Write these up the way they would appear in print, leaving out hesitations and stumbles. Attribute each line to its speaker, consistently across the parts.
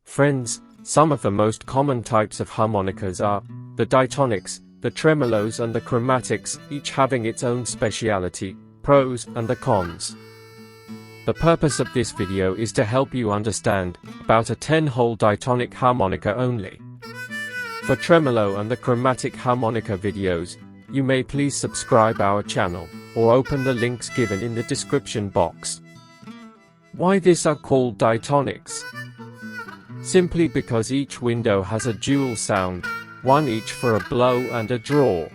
Speaker 1: Friends, some of the most common types of harmonicas are the ditonics, the tremolos and the chromatics, each having its own speciality, pros and the cons. The purpose of this video is to help you understand about a 10-hole ditonic harmonica only. For tremolo and the chromatic harmonica videos, you may please subscribe our channel, or open the links given in the description box. Why these are called ditonics? Simply because each window has a dual sound, one each for a blow and a draw.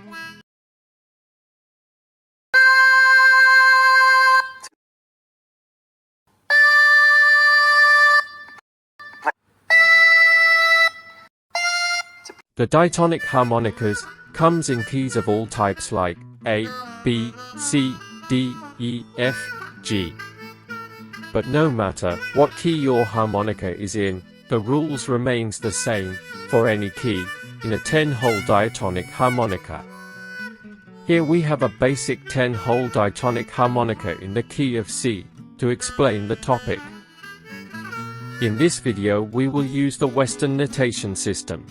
Speaker 1: The ditonic harmonicas comes in keys of all types like A, B, C, D, E, F, G. But no matter what key your harmonica is in, the rules remains the same for any key in a 10-hole diatonic harmonica. Here we have a basic 10-hole diatonic harmonica in the key of C to explain the topic. In this video we will use the Western notation system.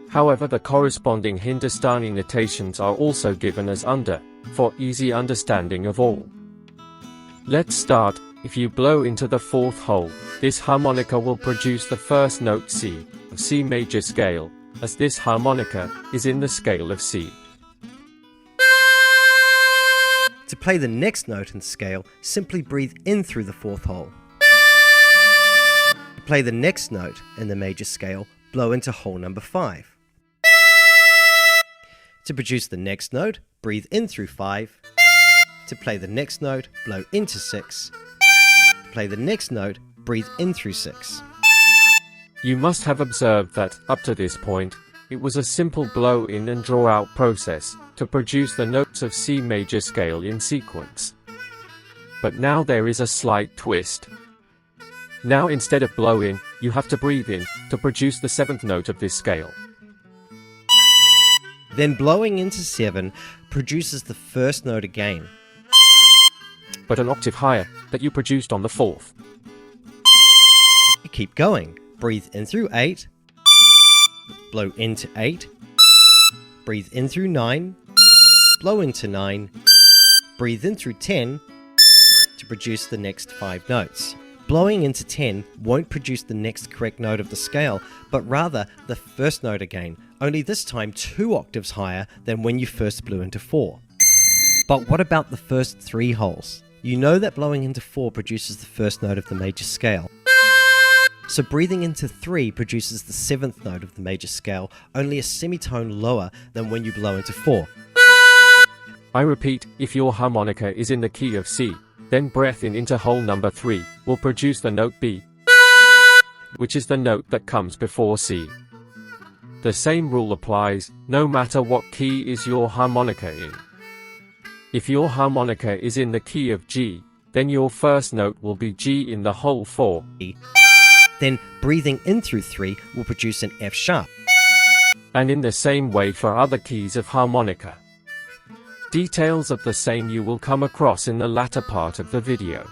Speaker 1: However, the corresponding Hindustani notations are also given as under, for easy understanding of all. Let's start. If you blow into the 4th hole, this harmonica will produce the first note C, of C major scale, as this harmonica is in the scale of C.
Speaker 2: To play the next note in the scale, simply breathe in through the 4th hole. To play the next note in the major scale, blow into hole number 5. To produce the next note, breathe in through 5. To play the next note, blow into 6. Play the next note, breathe in through 6.
Speaker 1: You must have observed that, up to this point, it was a simple blow in and draw out process to produce the notes of C major scale in sequence. But now there is a slight twist. Now instead of blow in, you have to breathe in to produce the 7th note of this scale.
Speaker 2: Then blowing into 7 produces the first note again,
Speaker 1: but an octave higher that you produced on the 4th.
Speaker 2: You keep going. Breathe in through 8, blow into 8, breathe in through 9, blow into 9, breathe in through 10 to produce the next 5 notes. Blowing into 10 won't produce the next correct note of the scale, but rather the first note again, only this time 2 octaves higher than when you first blew into 4. But what about the first 3 holes? You know that blowing into 4 produces the first note of the major scale. So breathing into 3 produces the 7th note of the major scale, only a semitone lower than when you blow into 4.
Speaker 1: I repeat, if your harmonica is in the key of C, then breath in into hole number 3 will produce the note B, which is the note that comes before C. The same rule applies, no matter what key is your harmonica in. If your harmonica is in the key of G, then your first note will be G in the hole 4.
Speaker 2: Then breathing in through 3 will produce an F sharp.
Speaker 1: And in the same way for other keys of harmonica. Details of the same you will come across in the latter part of the video.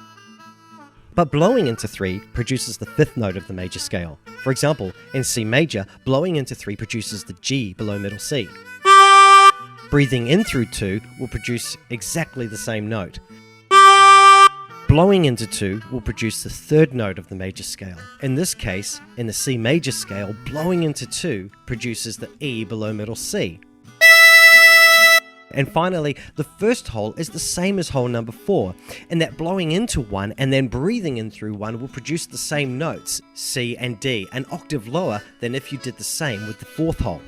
Speaker 2: But blowing into 3 produces the 5th note of the major scale. For example, in C major, blowing into 3 produces the G below middle C. Breathing in through 2 will produce exactly the same note. Blowing into 2 will produce the 3rd note of the major scale. In this case, in the C major scale, blowing into 2 produces the E below middle C. And finally, the first hole is the same as hole number 4, in that blowing into 1 and then breathing in through 1 will produce the same notes, C and D, an octave lower than if you did the same with the 4th hole.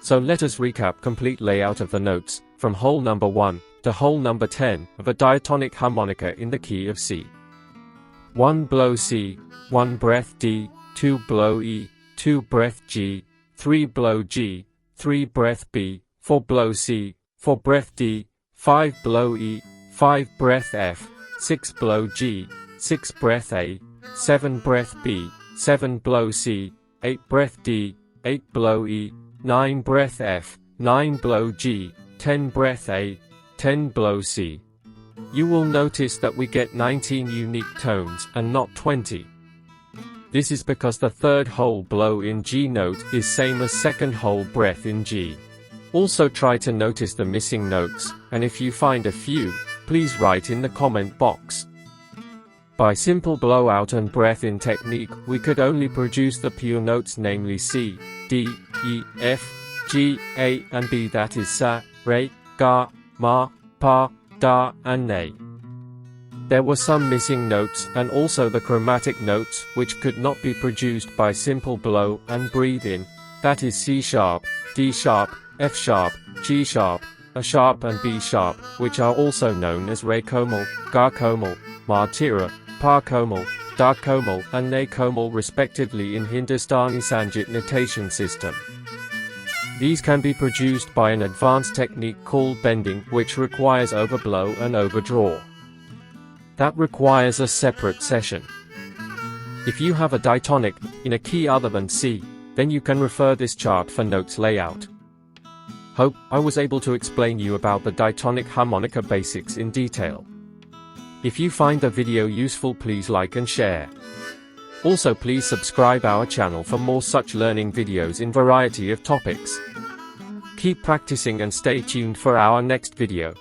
Speaker 1: So let us recap complete layout of the notes, from hole number 1 to hole number 10 of a diatonic harmonica in the key of C. 1 blow C, 1 breath D, 2 blow E, 2 breath G, 3 blow G, 3 breath B, 4 blow C, 4 breath D, 5 blow E, 5 breath F, 6 blow G, 6 breath A, 7 breath B, 7 blow C, 8 breath D, 8 blow E, 9 breath F, 9 blow G, 10 breath A, 10 blow C. You will notice that we get 19 unique tones and not 20. This is because the third whole blow in G note is same as second whole breath in G. Also try to notice the missing notes, and if you find a few, please write in the comment box. By simple blowout and breath-in technique, we could only produce the pure notes, namely C, D, E, F, G, A and B, that is Sa, Re, Ga, Ma, Pa, Da and Ne. There were some missing notes and also the chromatic notes which could not be produced by simple blow and breathe in, that is C sharp, D sharp, F sharp, G sharp, A sharp and B sharp, which are also known as Re komal, Ga komal, Ma tira, Pa komal, Da komal and Ne komal respectively in Hindustani Sanjit notation system. These can be produced by an advanced technique called bending, which requires overblow and overdraw. That requires a separate session. If you have a ditonic in a key other than C, then you can refer this chart for notes layout. Hope I was able to explain you about the ditonic harmonica basics in detail. If you find the video useful, please like and share. Also please subscribe our channel for more such learning videos in variety of topics. Keep practicing and stay tuned for our next video.